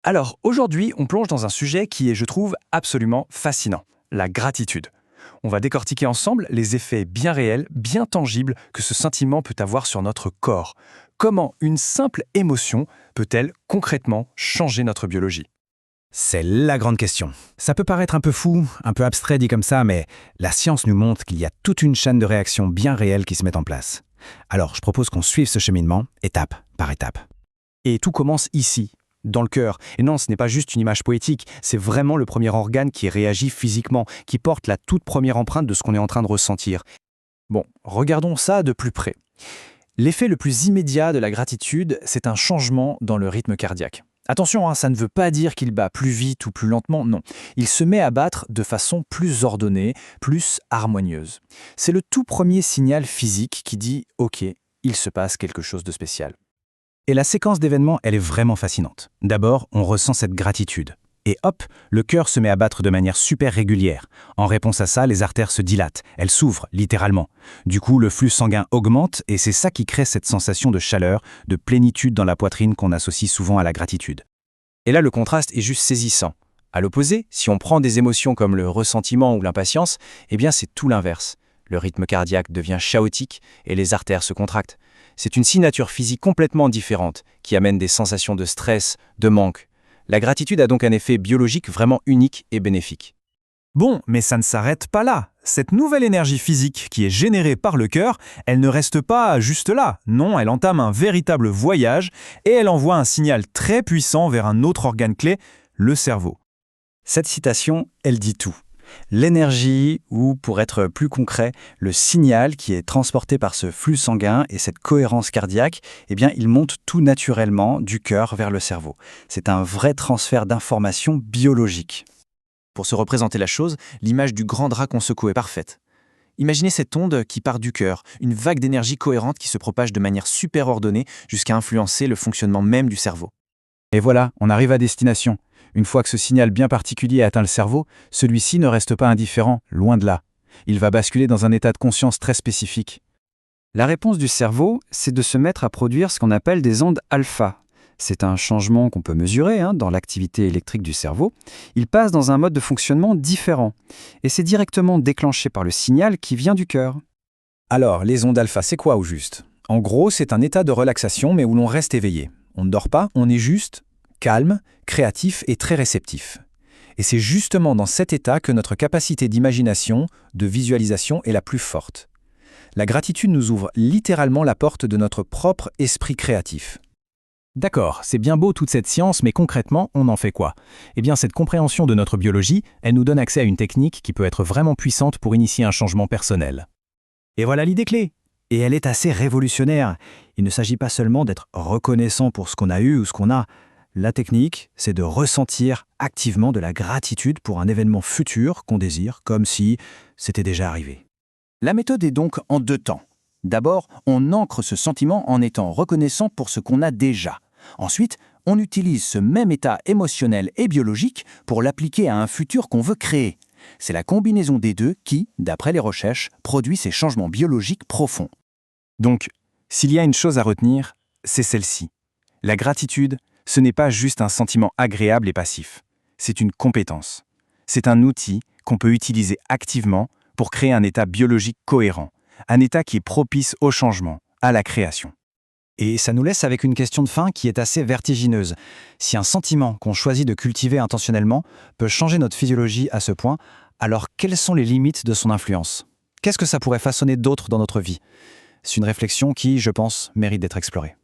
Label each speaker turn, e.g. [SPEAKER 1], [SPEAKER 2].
[SPEAKER 1] Alors, aujourd'hui, on plonge dans un sujet qui est, je trouve, absolument fascinant, la gratitude. On va décortiquer ensemble les effets bien réels, bien tangibles que ce sentiment peut avoir sur notre corps. Comment une simple émotion peut-elle concrètement changer notre biologie?
[SPEAKER 2] C'est la grande question. Ça peut paraître un peu fou, un peu abstrait dit comme ça, mais la science nous montre qu'il y a toute une chaîne de réactions bien réelles qui se mettent en place. Alors, je propose qu'on suive ce cheminement, étape par étape.
[SPEAKER 1] Et tout commence ici, dans le cœur. Et non, ce n'est pas juste une image poétique, c'est vraiment le premier organe qui réagit physiquement, qui porte la toute première empreinte de ce qu'on est en train de ressentir. Bon, regardons ça de plus près. L'effet le plus immédiat de la gratitude, c'est un changement dans le rythme cardiaque. Attention, ça ne veut pas dire qu'il bat plus vite ou plus lentement, non. Il se met à battre de façon plus ordonnée, plus harmonieuse. C'est le tout premier signal physique qui dit « Ok, il se passe quelque chose de spécial ».
[SPEAKER 2] Et la séquence d'événements, elle est vraiment fascinante. D'abord, on ressent cette gratitude. Et hop, le cœur se met à battre de manière super régulière. En réponse à ça, les artères se dilatent, elles s'ouvrent, littéralement. Du coup, le flux sanguin augmente et c'est ça qui crée cette sensation de chaleur, de plénitude dans la poitrine qu'on associe souvent à la gratitude.
[SPEAKER 1] Et là, le contraste est juste saisissant. À l'opposé, si on prend des émotions comme le ressentiment ou l'impatience, eh bien c'est tout l'inverse. Le rythme cardiaque devient chaotique et les artères se contractent. C'est une signature physique complètement différente qui amène des sensations de stress, de manque. La gratitude a donc un effet biologique vraiment unique et bénéfique.
[SPEAKER 3] Bon, mais ça ne s'arrête pas là. Cette nouvelle énergie physique qui est générée par le cœur, elle ne reste pas juste là. Non, elle entame un véritable voyage et elle envoie un signal très puissant vers un autre organe clé, le cerveau.
[SPEAKER 1] Cette citation, elle dit tout. L'énergie, ou pour être plus concret, le signal qui est transporté par ce flux sanguin et cette cohérence cardiaque, eh bien, il monte tout naturellement du cœur vers le cerveau. C'est un vrai transfert d'informations biologiques. Pour se représenter la chose, l'image du grand drap qu'on secoue est parfaite. Imaginez cette onde qui part du cœur, une vague d'énergie cohérente qui se propage de manière super ordonnée jusqu'à influencer le fonctionnement même du cerveau.
[SPEAKER 2] Et voilà, on arrive à destination. Une fois que ce signal bien particulier atteint le cerveau, celui-ci ne reste pas indifférent, loin de là. Il va basculer dans un état de conscience très spécifique.
[SPEAKER 4] La réponse du cerveau, c'est de se mettre à produire ce qu'on appelle des ondes alpha. C'est un changement qu'on peut mesurer dans l'activité électrique du cerveau. Il passe dans un mode de fonctionnement différent. Et c'est directement déclenché par le signal qui vient du cœur.
[SPEAKER 2] Alors, les ondes alpha, c'est quoi au juste? En gros, c'est un état de relaxation mais où l'on reste éveillé. On ne dort pas, on est juste calme, créatif et très réceptif. Et c'est justement dans cet état que notre capacité d'imagination, de visualisation est la plus forte. La gratitude nous ouvre littéralement la porte de notre propre esprit créatif. D'accord, c'est bien beau toute cette science, mais concrètement, on en fait quoi? Eh bien, cette compréhension de notre biologie, elle nous donne accès à une technique qui peut être vraiment puissante pour initier un changement personnel.
[SPEAKER 3] Et voilà l'idée clé. Et elle est assez révolutionnaire. Il ne s'agit pas seulement d'être reconnaissant pour ce qu'on a eu ou ce qu'on a. La technique, c'est de ressentir activement de la gratitude pour un événement futur qu'on désire, comme si c'était déjà arrivé.
[SPEAKER 1] La méthode est donc en deux temps. D'abord, on ancre ce sentiment en étant reconnaissant pour ce qu'on a déjà. Ensuite, on utilise ce même état émotionnel et biologique pour l'appliquer à un futur qu'on veut créer. C'est la combinaison des deux qui, d'après les recherches, produit ces changements biologiques profonds.
[SPEAKER 3] Donc, s'il y a une chose à retenir, c'est celle-ci. La gratitude, ce n'est pas juste un sentiment agréable et passif. C'est une compétence. C'est un outil qu'on peut utiliser activement pour créer un état biologique cohérent, un état qui est propice au changement, à la création.
[SPEAKER 4] Et ça nous laisse avec une question de fin qui est assez vertigineuse. Si un sentiment qu'on choisit de cultiver intentionnellement peut changer notre physiologie à ce point, alors quelles sont les limites de son influence? Qu'est-ce que ça pourrait façonner d'autre dans notre vie? C'est une réflexion qui, je pense, mérite d'être explorée.